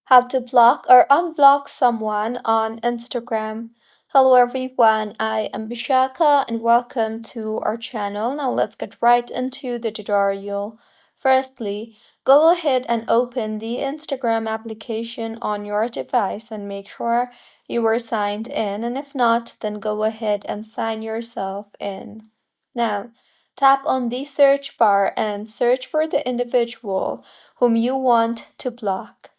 How to block or unblock someone on Instagram. Hello everyone, I am Bishaka and welcome to our channel. Now let's get right into the tutorial. Firstly, go ahead and open the Instagram application on your device and make sure you were signed in, and if not, then go ahead and sign yourself in. Now, tap on the search bar and search for the individual whom you want to block.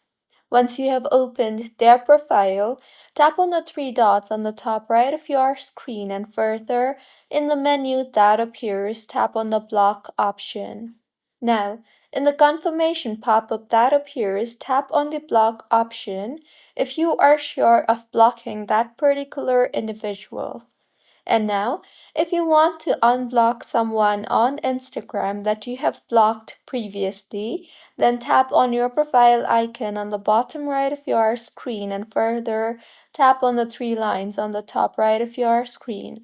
Once you have opened their profile, tap on the three dots on the top right of your screen, and further in the menu that appears, tap on the block option. Now, in the confirmation pop-up that appears, tap on the block option if you are sure of blocking that particular individual. And now, if you want to unblock someone on Instagram that you have blocked previously, then tap on your profile icon on the bottom right of your screen, and further tap on the three lines on the top right of your screen.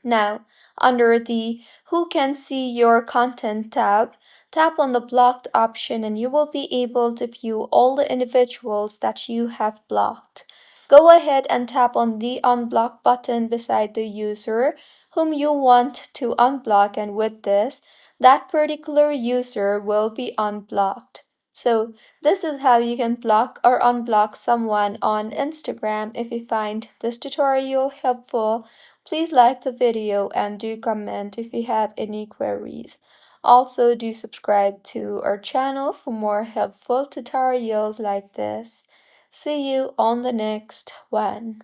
Now, under the Who Can See Your Content tab, tap on the blocked option and you will be able to view all the individuals that you have blocked. Go ahead and tap on the unblock button beside the user whom you want to unblock, and with this, that particular user will be unblocked. So, this is how you can block or unblock someone on Instagram. If you find this tutorial helpful, please like the video and do comment if you have any queries. Also, do subscribe to our channel for more helpful tutorials like this. See you on the next one.